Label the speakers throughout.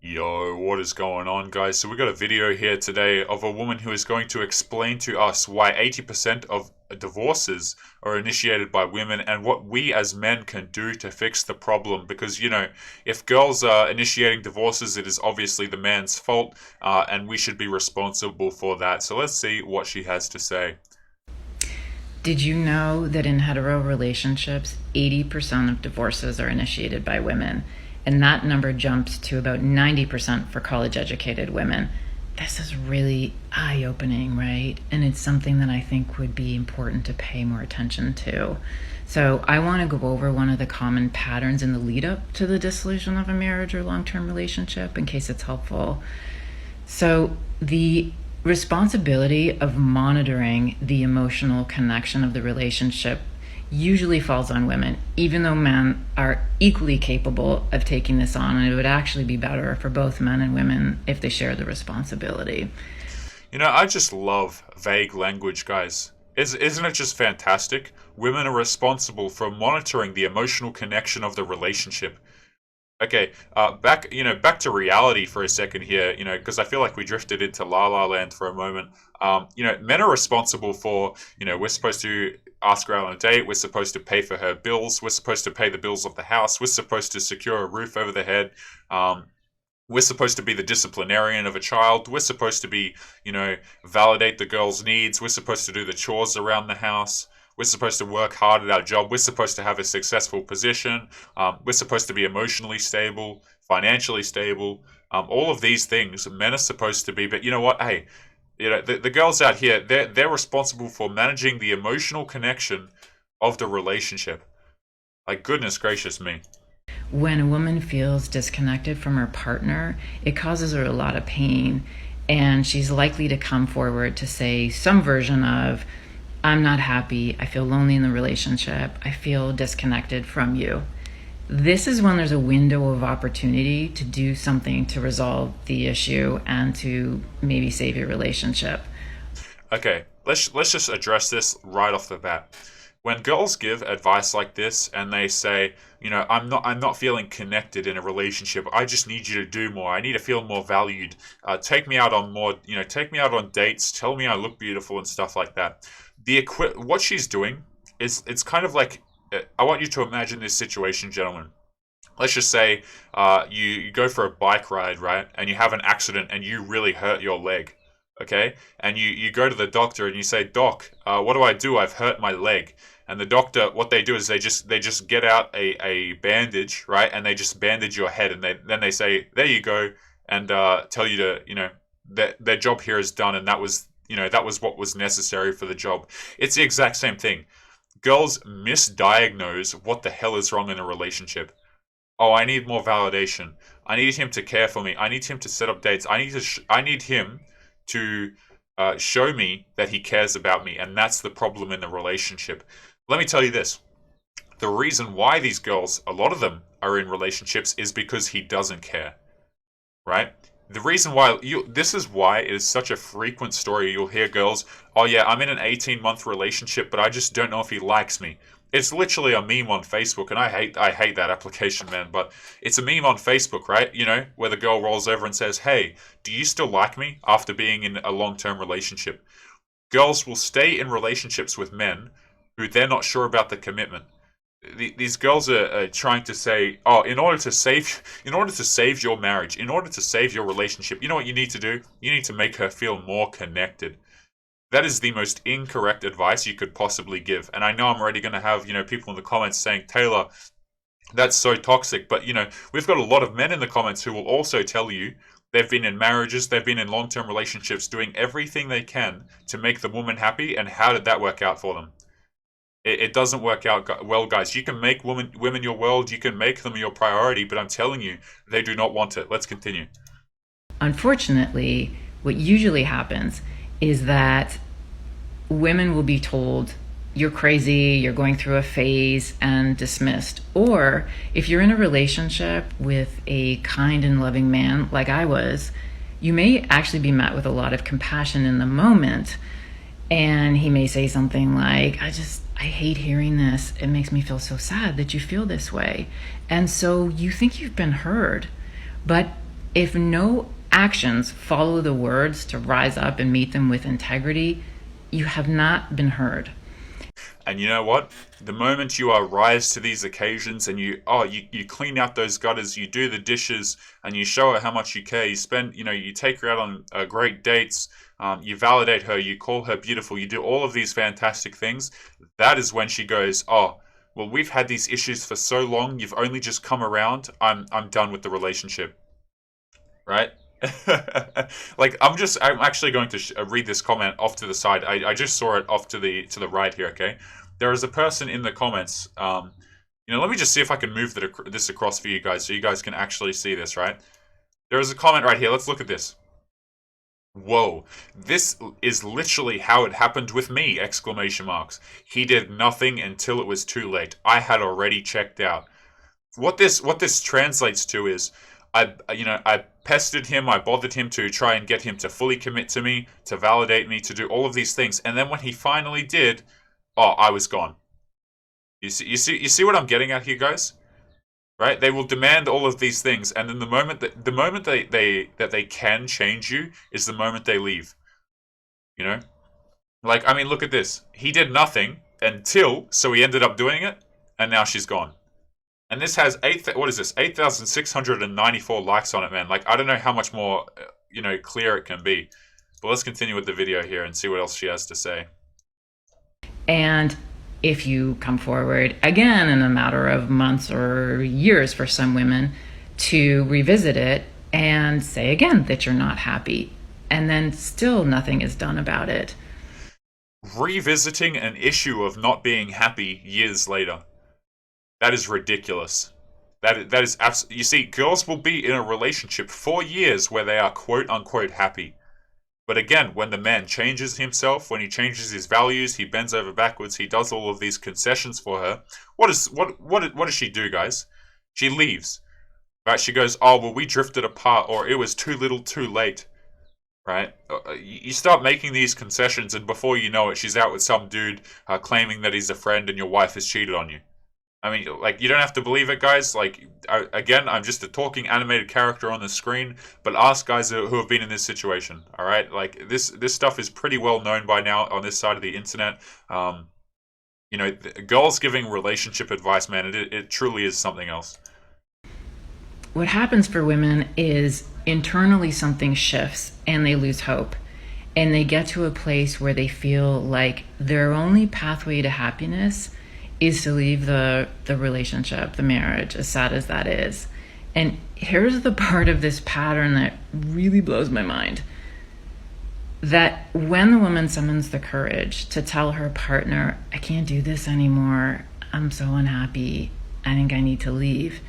Speaker 1: Yo, what is going on, guys? So, we got a video here today of a woman who is going to explain to us why 80% of divorces are initiated by women and what we as men can do to fix the problem. Because, if girls are initiating divorces, it is obviously the man's fault, and we should be responsible for that. So, let's see what she has to say.
Speaker 2: Did you know that in hetero relationships, 80% of divorces are initiated by women? And that number jumps to about 90% for college educated women. This is really eye opening, right? And it's something that I think would be important to pay more attention to. So, I want to go over one of the common patterns in the lead up to the dissolution of a marriage or long term relationship in case it's helpful. So, the responsibility of monitoring the emotional connection of the relationship usually falls on women, even though men are equally capable of taking this on. And it would actually be better for both men and women if they share the responsibility.
Speaker 1: I just love vague language, guys. Isn't it just fantastic? Women are responsible for monitoring the emotional connection of the relationship. Okay, back to reality for a second here, because I feel like we drifted into La La Land for a moment. Men are responsible for, we're supposed to ask her out on a date, we're supposed to pay for her bills, we're supposed to pay the bills of the house, we're supposed to secure a roof over the head, we're supposed to be the disciplinarian of a child, we're supposed to be, validate the girl's needs, we're supposed to do the chores around the house. We're supposed to work hard at our job. We're supposed to have a successful position. We're supposed to be emotionally stable, financially stable. All of these things men are supposed to be. But you know what? Hey, the girls out here, they're responsible for managing the emotional connection of the relationship. Like, goodness gracious me.
Speaker 2: When a woman feels disconnected from her partner, it causes her a lot of pain. And she's likely to come forward to say some version of, I'm not happy, I feel lonely in the relationship, I feel disconnected from you. This is when there's a window of opportunity to do something to resolve the issue and to maybe save your relationship.
Speaker 1: Okay, let's just address this right off the bat. When girls give advice like this and they say, I'm not feeling connected in a relationship. I just need you to do more. I need to feel more valued. Take me out on more, take me out on dates. Tell me I look beautiful and stuff like that. What she's doing is it's kind of like, I want you to imagine this situation, gentlemen. Let's just say you go for a bike ride, right? And you have an accident and you really hurt your leg. Okay, and you go to the doctor and you say, Doc, what do I do? I've hurt my leg. And the doctor, what they do is they just get out a bandage, right? And they just bandage your head, and then they say, there you go, and tell you to, that their job here is done, and that was what was necessary for the job. It's the exact same thing. Girls misdiagnose what the hell is wrong in a relationship. Oh, I need more validation. I need him to care for me. I need him to set up dates. I need him to show me that he cares about me, and that's the problem in the relationship. Let me tell you this. The reason why these girls, a lot of them, are in relationships is because he doesn't care, right? The reason why this is why it is such a frequent story. You'll hear girls, oh yeah, I'm in an 18-month relationship, but I just don't know if he likes me. It's literally a meme on Facebook, and I hate that application, man. But it's a meme on Facebook, right? Where the girl rolls over and says, "Hey, do you still like me after being in a long-term relationship?" Girls will stay in relationships with men who they're not sure about the commitment. These girls are trying to say, "Oh, in order to save your marriage, in order to save your relationship, you know what you need to do? You need to make her feel more connected." That is the most incorrect advice you could possibly give. And I know I'm already going to have, people in the comments saying, Taylor, that's so toxic. But, we've got a lot of men in the comments who will also tell you they've been in marriages, they've been in long-term relationships, doing everything they can to make the woman happy. And how did that work out for them? It doesn't work out well, guys. You can make women your world, you can make them your priority, but I'm telling you, they do not want it. Let's continue.
Speaker 2: Unfortunately, what usually happens is that women will be told, you're crazy, you're going through a phase, and dismissed. Or if you're in a relationship with a kind and loving man like I was, you may actually be met with a lot of compassion in the moment. And he may say something like, I hate hearing this. It makes me feel so sad that you feel this way. And so you think you've been heard. But If no actions follow the words to rise up and meet them with integrity, you have not been heard.
Speaker 1: And you know what? The moment you rise to these occasions and you clean out those gutters, you do the dishes, and you show her how much you care. You spend, you take her out on great dates. You validate her. You call her beautiful. You do all of these fantastic things. That is when she goes, "Oh, well, we've had these issues for so long. You've only just come around. I'm done with the relationship." Right? Like I'm actually going to read this comment off to the side. I just saw it off to the right here. Okay, there is a person in the comments. Let me just see if I can move this across for you guys so you guys can actually see this. Right, there is a comment right here. Let's look at this. Whoa, this is literally how it happened with me! Exclamation marks. He did nothing until it was too late. I had already checked out. What this translates to is I pestered him, I bothered him to try and get him to fully commit to me, to validate me, to do all of these things, and then when he finally did, oh, I was gone. You see what I'm getting at here, guys? Right? They will demand all of these things, and then the moment they can change you is the moment they leave. You know? Like, I mean, look at this. He did nothing until, so he ended up doing it, and now she's gone. And this has what is this? 8,694 likes on it, man. Like, I don't know how much more, clear it can be. But let's continue with the video here and see what else she has to say.
Speaker 2: And if you come forward again in a matter of months or years for some women to revisit it and say again that you're not happy, and then still nothing is done about it.
Speaker 1: Revisiting an issue of not being happy years later. That is ridiculous. That is absolutely. You see, girls will be in a relationship for years where they are quote unquote happy. But again, when the man changes himself, when he changes his values, he bends over backwards, he does all of these concessions for her. What does she do, guys? She leaves. Right? She goes, "Oh, well, we drifted apart, or it was too little, too late." Right? You start making these concessions, and before you know it, she's out with some dude claiming that he's a friend, and your wife has cheated on you. I mean, like, you don't have to believe it, guys. Like, again, I'm just a talking animated character on the screen, but ask guys who have been in this situation, all right? Like, this stuff is pretty well known by now on this side of the internet. Girls giving relationship advice, man, it truly is something else.
Speaker 2: What happens for women is internally something shifts and they lose hope. And they get to a place where they feel like their only pathway to happiness is to leave the relationship, the marriage, as sad as that is. And here's the part of this pattern that really blows my mind. That when the woman summons the courage to tell her partner, "I can't do this anymore, I'm so unhappy, I think I need to leave,"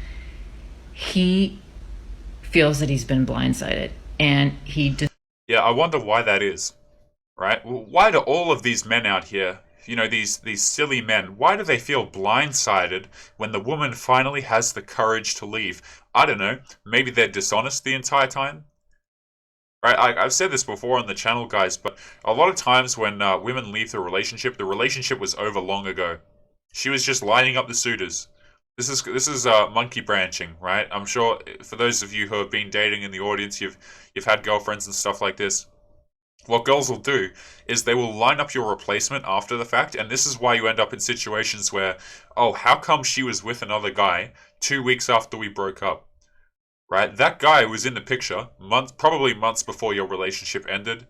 Speaker 2: he feels that he's been blindsided. And
Speaker 1: yeah, I wonder why that is, right? Why do all of these men out here, these silly men, why do they feel blindsided when the woman finally has the courage to leave? I don't know. Maybe they're dishonest the entire time? Right? I've said this before on the channel, guys, but a lot of times when women leave the relationship was over long ago. She was just lining up the suitors. This is monkey branching, right? I'm sure for those of you who have been dating in the audience, you've had girlfriends and stuff like this. What girls will do is they will line up your replacement after the fact, and this is why you end up in situations where, oh, how come she was with another guy 2 weeks after we broke up? Right? That guy was in the picture probably months before your relationship ended.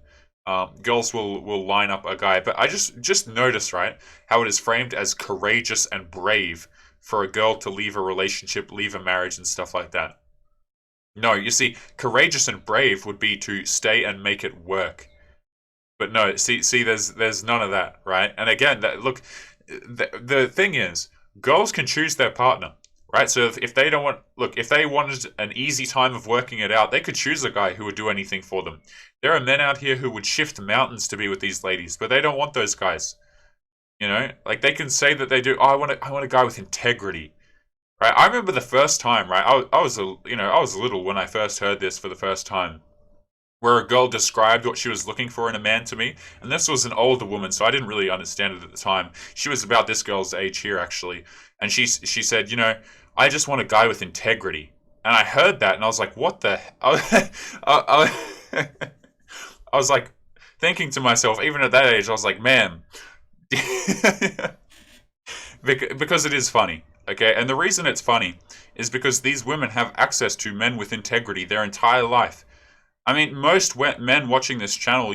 Speaker 1: Girls will line up a guy, but I just notice, right, how it is framed as courageous and brave for a girl to leave a relationship, leave a marriage, and stuff like that. No, you see, courageous and brave would be to stay and make it work. But no, see, there's none of that, right? And again, the thing is, girls can choose their partner, right? So if they don't if they wanted an easy time of working it out, they could choose a guy who would do anything for them. There are men out here who would shift mountains to be with these ladies, but they don't want those guys. Like they can say that they do. Oh, I want a guy with integrity, right? I remember the first time, right? I was little when I first heard this for the first time, where a girl described what she was looking for in a man to me. And this was an older woman, so I didn't really understand it at the time. She was about this girl's age here, actually. And she said, I just want a guy with integrity. And I heard that, and I was like, "What the?" I was like thinking to myself, even at that age, I was like, "Man," because it is funny. Okay, and the reason it's funny is because these women have access to men with integrity their entire life. I mean, most men watching this channel,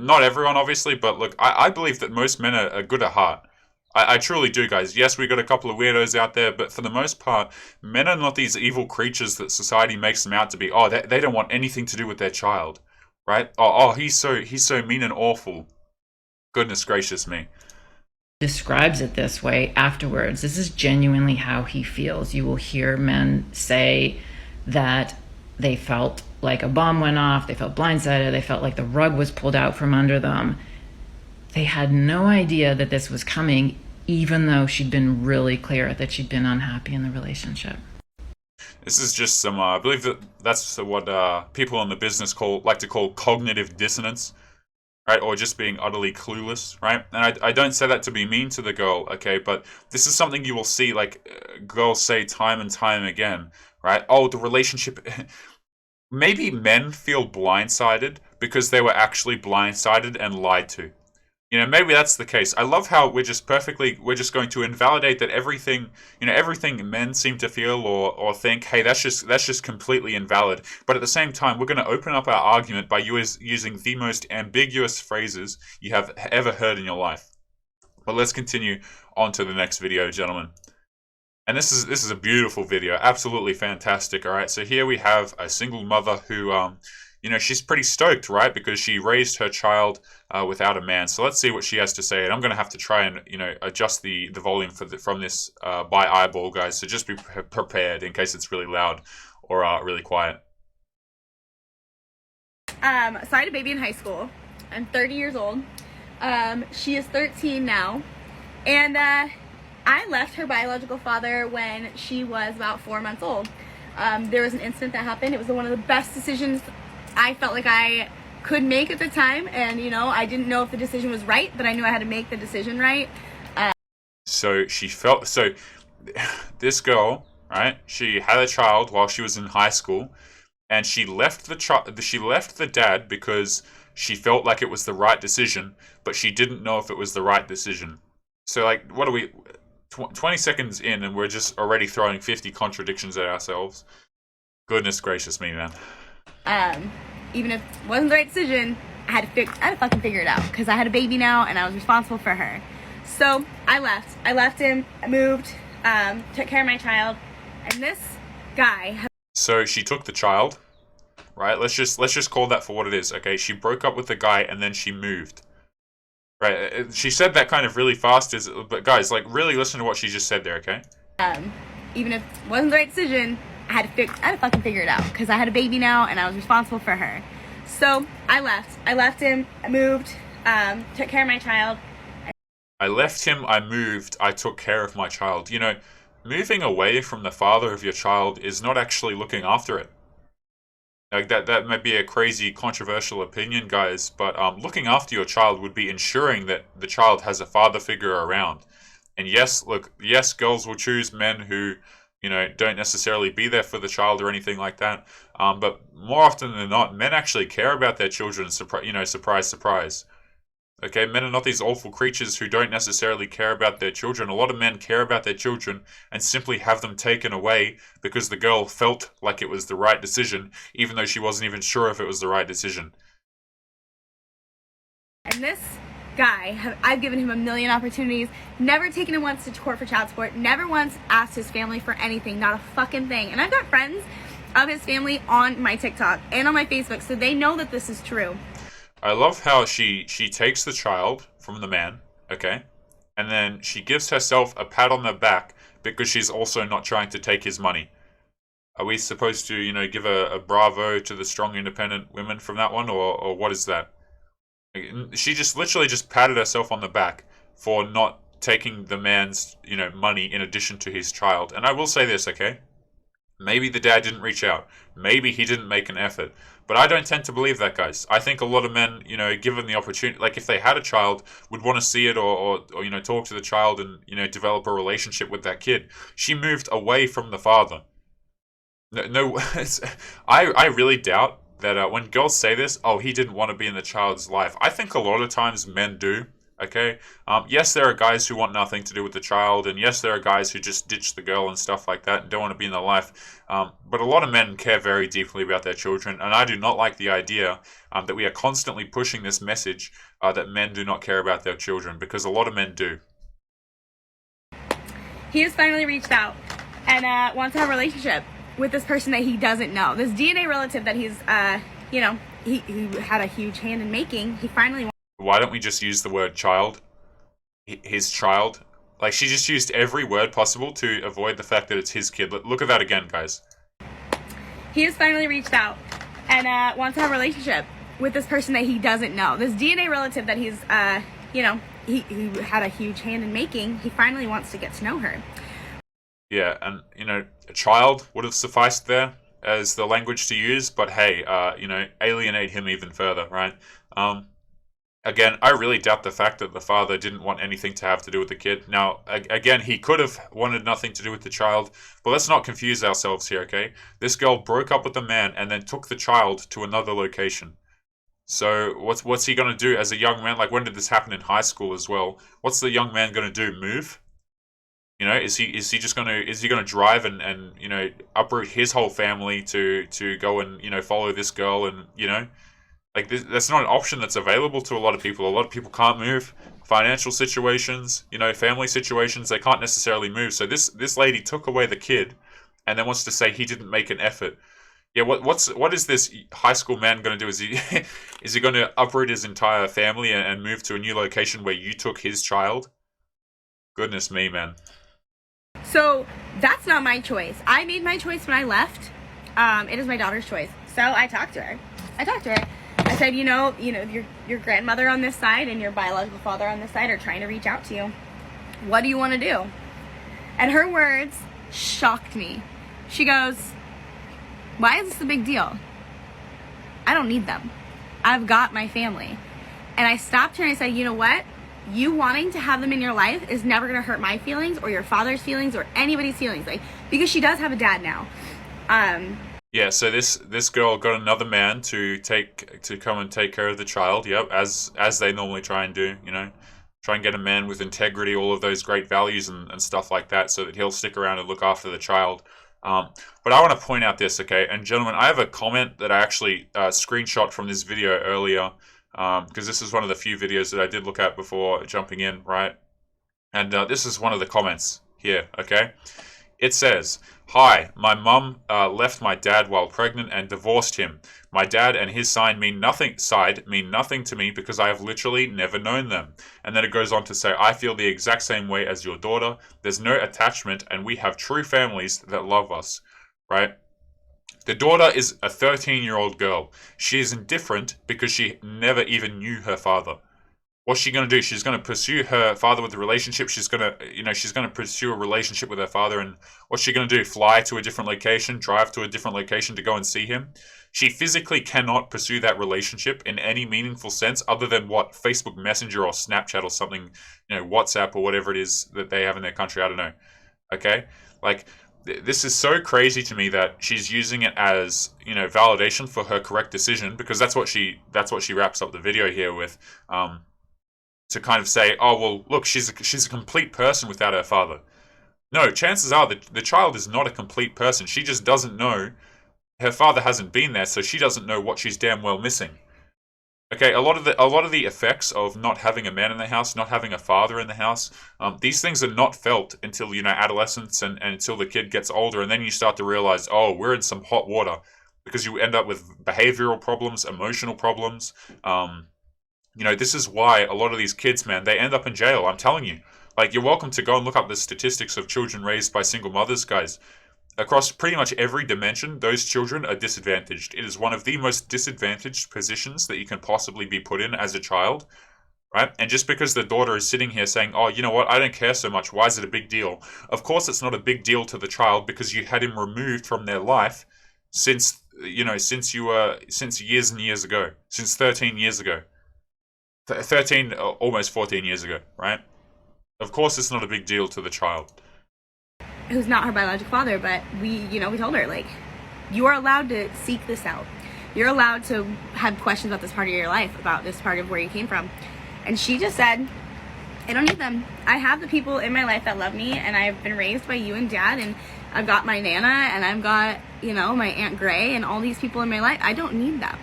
Speaker 1: not everyone obviously, but look, I believe that most men are good at heart. I truly do, guys. Yes, we got a couple of weirdos out there, but for the most part, men are not these evil creatures that society makes them out to be. Oh, they don't want anything to do with their child, right? Oh, he's so mean and awful. Goodness gracious me.
Speaker 2: Describes it this way afterwards. This is genuinely how he feels. You will hear men say that they felt like a bomb went off, they felt blindsided, they felt like the rug was pulled out from under them. They had no idea that this was coming, even though she'd been really clear that she'd been unhappy in the relationship.
Speaker 1: This is just some, I believe that's what people in the business like to call cognitive dissonance, right? Or just being utterly clueless, right? And I don't say that to be mean to the girl, okay? But this is something you will see, like, girls say time and time again, right? Oh, the relationship. Maybe men feel blindsided because they were actually blindsided and lied to. Maybe that's the case. I love how we're just going to invalidate that everything, everything men seem to feel or think, hey, that's just completely invalid. But at the same time, we're going to open up our argument by using the most ambiguous phrases you have ever heard in your life. But let's continue on to the next video, gentlemen. And this is a beautiful video, absolutely fantastic. All right, so here we have a single mother who, she's pretty stoked, right? Because she raised her child without a man. So let's see what she has to say. And I'm going to have to try and, adjust the volume from this by eyeball, guys. So just be prepared in case it's really loud or really quiet.
Speaker 3: So I had a baby in high school. I'm 30 years old. She is 13 now. And I left her biological father when she was about 4 months old. There was an incident that happened. It was one of the best decisions I felt like I could make at the time, and I didn't know if the decision was right, but I knew I had to make the decision right.
Speaker 1: So this girl, right? She had a child while she was in high school, and she left the dad because she felt like it was the right decision, but she didn't know if it was the right decision. So, like, what are we? 20 seconds in, and we're just already throwing 50 contradictions at ourselves. Goodness gracious me, man.
Speaker 3: Even if it wasn't the right decision, I had to fucking figure it out, because I had a baby now and I was responsible for her. So I left him, I moved, took care of my child, and this guy.
Speaker 1: So she took the child, right? Let's just call that for what it is, okay? She broke up with the guy and then she moved. Right, she said that kind of really fast, but guys, like, really listen to what she just said there, okay?
Speaker 3: Even if it wasn't the right decision, I had to fucking figure it out, because I had a baby now and I was responsible for her. So I left him, I moved, took care of my child.
Speaker 1: I left him, I moved, I took care of my child. Moving away from the father of your child is not actually looking after it. Like, that might be a crazy, controversial opinion, guys, but looking after your child would be ensuring that the child has a father figure around. And yes, girls will choose men who, don't necessarily be there for the child or anything like that. But more often than not, men actually care about their children. Surprise, surprise. Okay, men are not these awful creatures who don't necessarily care about their children. A lot of men care about their children and simply have them taken away because the girl felt like it was the right decision, even though she wasn't even sure if it was the right decision.
Speaker 3: And this guy, I've given him a million opportunities, never taken him once to court for child support, never once asked his family for anything, not a fucking thing. And I've got friends of his family on my TikTok and on my Facebook, so they know that this is true.
Speaker 1: I love how she takes the child from the man, okay? And then she gives herself a pat on the back because she's also not trying to take his money. Are we supposed to, give a bravo to the strong, independent women from that one, or what is that? She just literally just patted herself on the back for not taking the man's, money in addition to his child. And I will say this, okay? Maybe the dad didn't reach out. Maybe he didn't make an effort. But I don't tend to believe that, guys. I think a lot of men, given the opportunity, like if they had a child, would want to see it or talk to the child and, develop a relationship with that kid. She moved away from the father. No, no I really doubt that when girls say this, oh, he didn't want to be in the child's life. I think a lot of times men do. Okay. Yes, there are guys who want nothing to do with the child, and yes, there are guys who just ditch the girl and stuff like that and don't want to be in their life. But a lot of men care very deeply about their children, and I do not like the idea that we are constantly pushing this message that men do not care about their children, because a lot of men do.
Speaker 3: He has finally reached out and wants to have a relationship with this person that he doesn't know. This DNA relative that he's, he had a huge hand in making. He finally wants.
Speaker 1: Why don't we just use the word child? His child. Like, she just used every word possible to avoid the fact that it's his kid. Look at that again, guys.
Speaker 3: He has finally reached out and wants to have a relationship with this person that he doesn't know. This DNA relative that he's, he had a huge hand in making. He finally wants to get to know her.
Speaker 1: Yeah, and, a child would have sufficed there as the language to use, but hey, alienate him even further, right? Again, I really doubt the fact that the father didn't want anything to have to do with the kid. Now, again, he could have wanted nothing to do with the child, but let's not confuse ourselves here, okay? This girl broke up with the man and then took the child to another location. So what's he gonna do as a young man? Like, when did this happen in high school as well? What's the young man gonna do? Move? Is he gonna drive and uproot his whole family to go and follow this girl and like that's not an option that's available to a lot of people. A lot of people can't move. Financial situations, family situations, they can't necessarily move. So this lady took away the kid and then wants to say he didn't make an effort. Yeah, what is this high school man going to do? Is he going to uproot his entire family and move to a new location where you took his child? Goodness me, man.
Speaker 3: So that's not my choice. I made my choice when I left. It is my daughter's choice. So I talked to her. I said, your grandmother on this side and your biological father on this side are trying to reach out to you. What do you want to do? And her words shocked me. She goes, why is this a big deal? I don't need them. I've got my family. And I stopped her and I said, you know what? You wanting to have them in your life is never going to hurt my feelings or your father's feelings or anybody's feelings. Because she does have a dad now.
Speaker 1: Yeah, so this girl got another man to come and take care of the child. Yep, as they normally try and do, try and get a man with integrity, all of those great values and stuff like that, so that he'll stick around and look after the child. But I want to point out this, okay? And gentlemen, I have a comment that I actually screenshot from this video earlier, because this is one of the few videos that I did look at before jumping in, right? And this is one of the comments here, okay? It says, "Hi, my mum left my dad while pregnant and divorced him. My dad and his side mean nothing to me because I have literally never known them." And then it goes on to say, "I feel the exact same way as your daughter. There's no attachment and we have true families that love us." Right? The daughter is a 13-year-old girl. She is indifferent because she never even knew her father. What's she going to do? She's going to pursue her father with a relationship. She's going to pursue a relationship with her father. And what's she going to do? Fly to a different location, drive to a different location to go and see him? She physically cannot pursue that relationship in any meaningful sense other than what? Facebook Messenger or Snapchat or something, WhatsApp or whatever it is that they have in their country. I don't know. Okay? Like, this is so crazy to me that she's using it as, validation for her correct decision, because that's what she wraps up the video here with. To kind of say, oh, well, look, she's a complete person without her father. No, chances are that the child is not a complete person. She just doesn't know. Her father hasn't been there, so she doesn't know what she's damn well missing. Okay, a lot of the effects of not having a man in the house, not having a father in the house, these things are not felt until, adolescence and until the kid gets older, and then you start to realize, oh, we're in some hot water, because you end up with behavioral problems, emotional problems. This is why a lot of these kids, man, they end up in jail. I'm telling you. Like, you're welcome to go and look up the statistics of children raised by single mothers, guys. Across pretty much every dimension, those children are disadvantaged. It is one of the most disadvantaged positions that you can possibly be put in as a child, right? And just because the daughter is sitting here saying, oh, you know what, I don't care so much, why is it a big deal? Of course it's not a big deal to the child because you had him removed from their life since years and years ago, since 13 years ago. 13, almost 14 years ago, right? Of course it's not a big deal to the child.
Speaker 3: Who's not her biological father, but we told her, You are allowed to seek this out. You're allowed to have questions about this part of your life, about this part of where you came from. And she just said, I don't need them. I have the people in my life that love me, and I've been raised by you and Dad, and I've got my Nana, and I've got, you know, my Aunt Gray, and all these people in my life. I don't need them.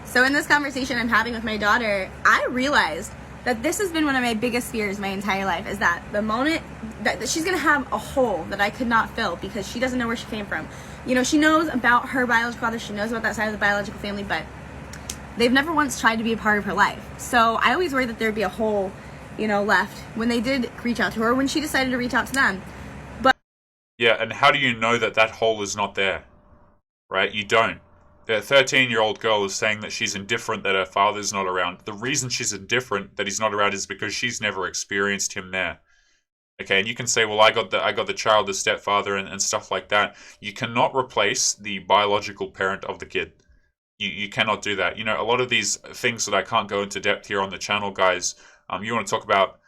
Speaker 3: So in this conversation I'm having with my daughter, I realized that this has been one of my biggest fears my entire life, is that the moment that she's going to have a hole that I could not fill because she doesn't know where she came from. You know, she knows about her biological father, she knows about that side of the biological family, but they've never once tried to be a part of her life. So I always worried that there'd be a hole, you know, left when they did reach out to her, or when she decided to reach out to them. But
Speaker 1: yeah, and how do you know that that hole is not there? Right? You don't. The 13-year-old girl is saying that she's indifferent that her father's not around. The reason she's indifferent that he's not around is because she's never experienced him there. Okay, and you can say, well, I got the child as stepfather and stuff like that. You cannot replace the biological parent of the kid. You cannot do that. You know, a lot of these things that I can't go into depth here on the channel, guys. You want to talk about,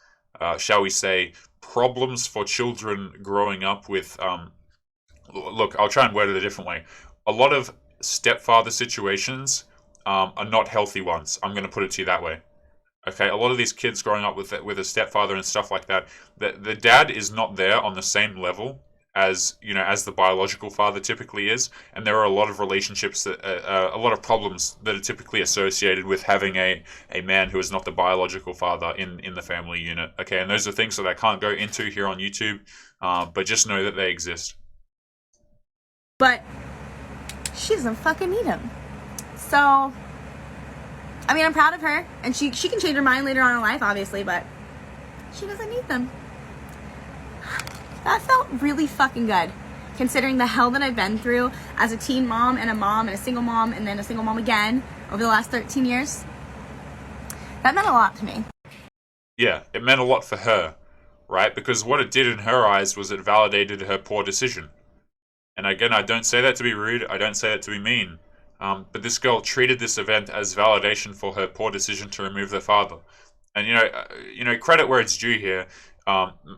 Speaker 1: shall we say, problems for children growing up with. Look, I'll try and word it a different way. A lot of stepfather situations are not healthy ones. I'm going to put it to you that way. Okay, a lot of these kids growing up with a stepfather and stuff like that, the dad is not there on the same level as, you know, as the biological father typically is, and there are a lot of relationships that a lot of problems that are typically associated with having a man who is not the biological father in the family unit. Okay, and those are things that I can't go into here on YouTube, but just know that they exist.
Speaker 3: But she doesn't fucking need him. So, I mean, I'm proud of her, and she can change her mind later on in life, obviously, but she doesn't need them. That felt really fucking good, considering the hell that I've been through as a teen mom and a single mom, and then a single mom again over the last 13 years. That meant a lot to me.
Speaker 1: Yeah, it meant a lot for her, right? Because what it did in her eyes was it validated her poor decision. And again, I don't say that to be rude, I don't say that to be mean. But this girl treated this event as validation for her poor decision to remove their father. And you know, credit where it's due here.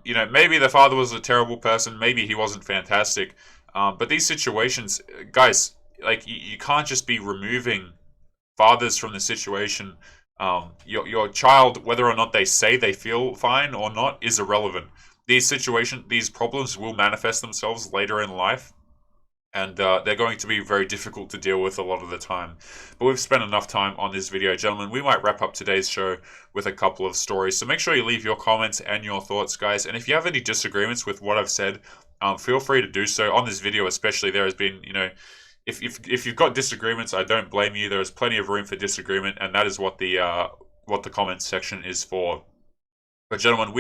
Speaker 1: You know, maybe the father was a terrible person, maybe he wasn't fantastic. But these situations, guys, like you can't just be removing fathers from the situation. Your child, whether or not they say they feel fine or not, is irrelevant. These problems will manifest themselves later in life. And they're going to be very difficult to deal with a lot of the time. But we've spent enough time on this video, gentlemen. We might wrap up today's show with a couple of stories. So make sure you leave your comments and your thoughts, guys. And if you have any disagreements with what I've said, feel free to do so. On this video especially, there has been, you know, if you've got disagreements, I don't blame you. There is plenty of room for disagreement, and that is what the comments section is for. But gentlemen,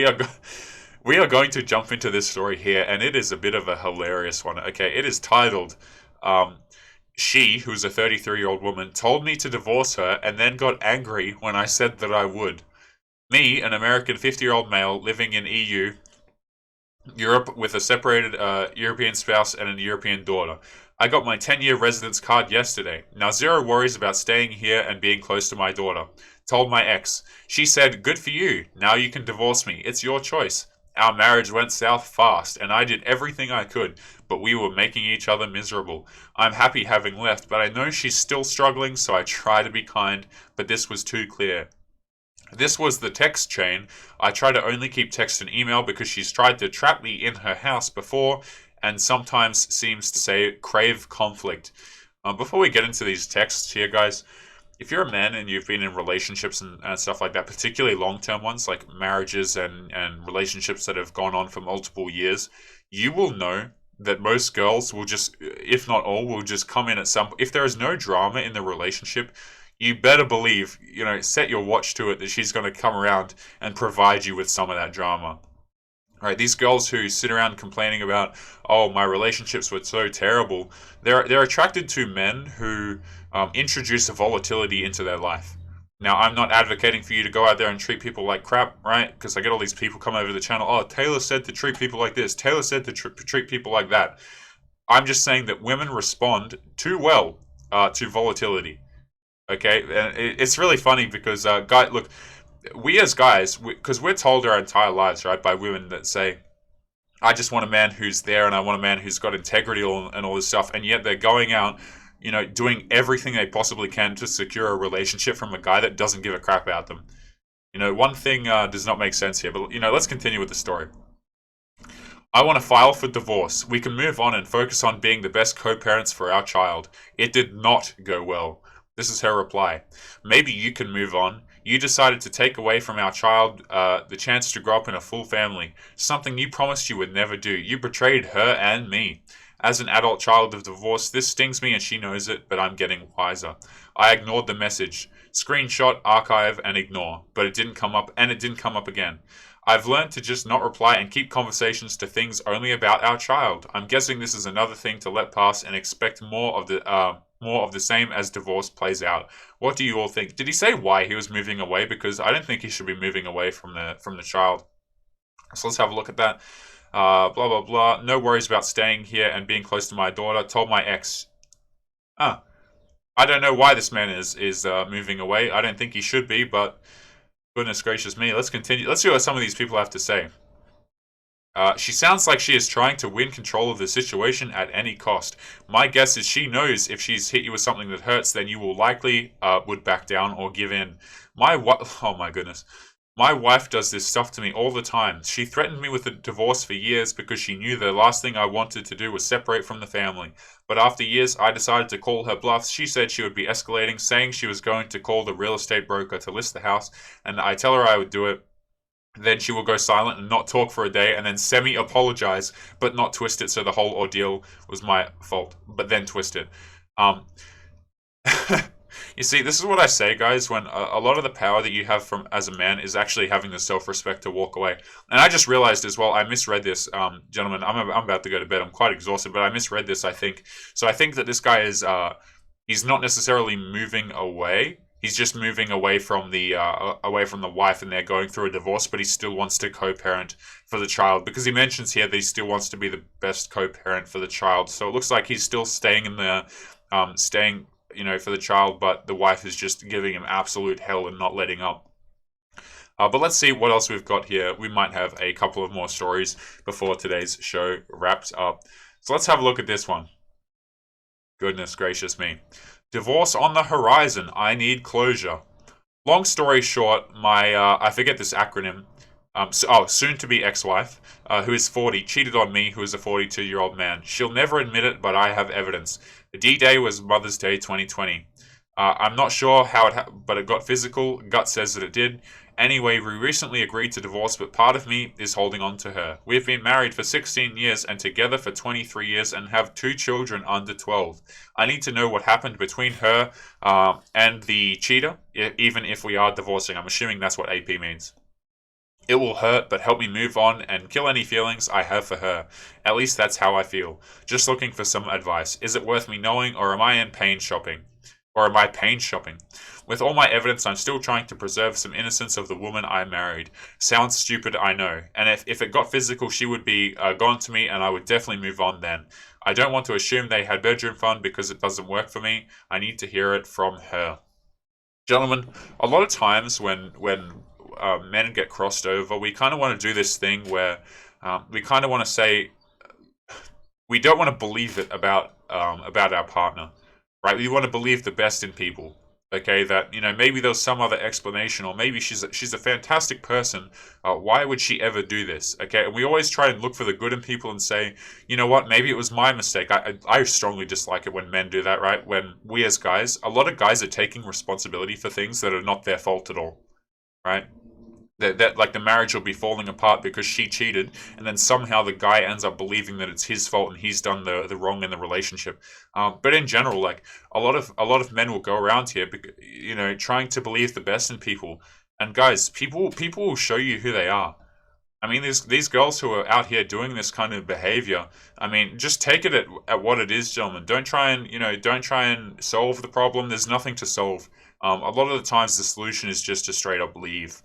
Speaker 1: we are going to jump into this story here, and it is a bit of a hilarious one. Okay, it is titled, She, who's a 33-year-old woman, told me to divorce her and then got angry when I said that I would. Me, an American 50-year-old male living in Europe with a separated European spouse and a European daughter. I got my 10-year residence card yesterday. Now zero worries about staying here and being close to my daughter. Told my ex. She said, good for you. Now you can divorce me. It's your choice. Our marriage went south fast, and I did everything I could, but we were making each other miserable. I'm happy having left, but I know she's still struggling, so I try to be kind, but this was too clear. This was the text chain. I try to only keep text and email because she's tried to trap me in her house before, and sometimes seems to say crave conflict. Before we get into these texts here, guys, if you're a man and you've been in relationships and stuff like that, particularly long-term ones like marriages and relationships that have gone on for multiple years, you will know that most girls will just, if not all, will just come in at some... If there is no drama in the relationship, you better believe, you know, set your watch to it that she's going to come around and provide you with some of that drama. Right, these girls who sit around complaining about, oh, my relationships were so terrible, they're attracted to men who introduce a volatility into their life. Now, I'm not advocating for you to go out there and treat people like crap, right? Because I get all these people come over to the channel, oh, Taylor said to treat people like this, Taylor said to treat people like that. I'm just saying that women respond too well to volatility. Okay, and it's really funny because, we as guys, because we're told our entire lives, right, by women that say, I just want a man who's there, and I want a man who's got integrity and all this stuff. And yet they're going out, doing everything they possibly can to secure a relationship from a guy that doesn't give a crap about them. One thing does not make sense here. But let's continue with the story. I want to file for divorce. We can move on and focus on being the best co-parents for our child. It did not go well. This is her reply. Maybe you can move on. You decided to take away from our child the chance to grow up in a full family, something you promised you would never do. You betrayed her and me. As an adult child of divorce, this stings me and she knows it, but I'm getting wiser. I ignored the message. Screenshot, archive, and ignore. But it didn't come up, and it didn't come up again. I've learned to just not reply and keep conversations to things only about our child. I'm guessing this is another thing to let pass and expect more of the same as divorce plays out. What do you all think? Did he say why he was moving away? Because I don't think he should be moving away from the child. So let's have a look at that. Blah blah blah. No worries about staying here and being close to my daughter. Told my ex. I don't know why this man is moving away. I don't think he should be, but goodness gracious me. Let's continue. Let's see what some of these people have to say. She sounds like she is trying to win control of the situation at any cost. My guess is she knows if she's hit you with something that hurts, then you will likely would back down or give in. Oh my goodness. My wife does this stuff to me all the time. She threatened me with a divorce for years because she knew the last thing I wanted to do was separate from the family. But after years, I decided to call her bluff. She said she would be escalating, saying she was going to call the real estate broker to list the house, and I tell her I would do it. Then she will go silent and not talk for a day, and then semi-apologize, but not twist it so the whole ordeal was my fault, but then twist it. You see, this is what I say, guys, when a lot of the power that you have from as a man is actually having the self-respect to walk away. And I just realized as well, I misread this, gentlemen. I'm about to go to bed. I'm quite exhausted, but I misread this, I think. So I think that this guy is, he's not necessarily moving away. He's just moving away from the wife, and they're going through a divorce, but he still wants to co-parent for the child, because he mentions here that he still wants to be the best co-parent for the child. So it looks like he's still staying in the, for the child, but the wife is just giving him absolute hell and not letting up. But let's see what else we've got here. We might have a couple of more stories before today's show wraps up. So let's have a look at this one. Goodness gracious me. Divorce on the horizon. I need closure. Long story short, my, I forget this acronym, soon-to-be ex-wife, who is 40, cheated on me, who is a 42-year-old man. She'll never admit it, but I have evidence. The D-Day was Mother's Day 2020. I'm not sure how but it got physical. Gut says that it did. Anyway, we recently agreed to divorce, but part of me is holding on to her. We've been married for 16 years and together for 23 years and have 2 children under 12. I need to know what happened between her and the cheater, even if we are divorcing. I'm assuming that's what AP means. It will hurt, but help me move on and kill any feelings I have for her. At least that's how I feel. Just looking for some advice. Is it worth me knowing, or am I in pain shopping? Or am I pain shopping? With all my evidence, I'm still trying to preserve some innocence of the woman I married. Sounds stupid, I know. And if it got physical, she would be gone to me, and I would definitely move on then. I don't want to assume they had bedroom fun because it doesn't work for me. I need to hear it from her. Gentlemen, a lot of times when men get crossed over, we kind of want to do this thing where we kind of want to say we don't want to believe it about our partner, right? We want to believe the best in people. Okay, that maybe there's some other explanation, or maybe she's a fantastic person. Why would she ever do this? Okay, and we always try and look for the good in people and say, you know what, maybe it was my mistake. I strongly dislike it when men do that, right? When we as guys, a lot of guys are taking responsibility for things that are not their fault at all, right? That like the marriage will be falling apart because she cheated, and then somehow the guy ends up believing that it's his fault and he's done the wrong in the relationship. But in general, like a lot of men will go around here, trying to believe the best in people. And guys, people will show you who they are. I mean, these girls who are out here doing this kind of behavior, I mean, just take it at what it is, gentlemen. Don't try and solve the problem. There's nothing to solve. A lot of the times the solution is just to straight up leave.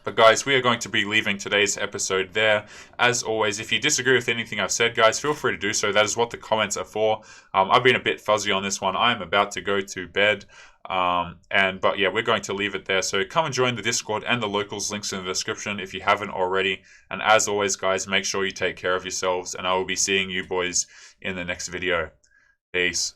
Speaker 1: But guys, we are going to be leaving today's episode there. As always, if you disagree with anything I've said, guys, feel free to do so. That is what the comments are for. I've been a bit fuzzy on this one. I'm about to go to bed. But yeah, we're going to leave it there. So come and join the Discord and the locals, links in the description if you haven't already. And as always, guys, make sure you take care of yourselves, and I will be seeing you boys in the next video. Peace.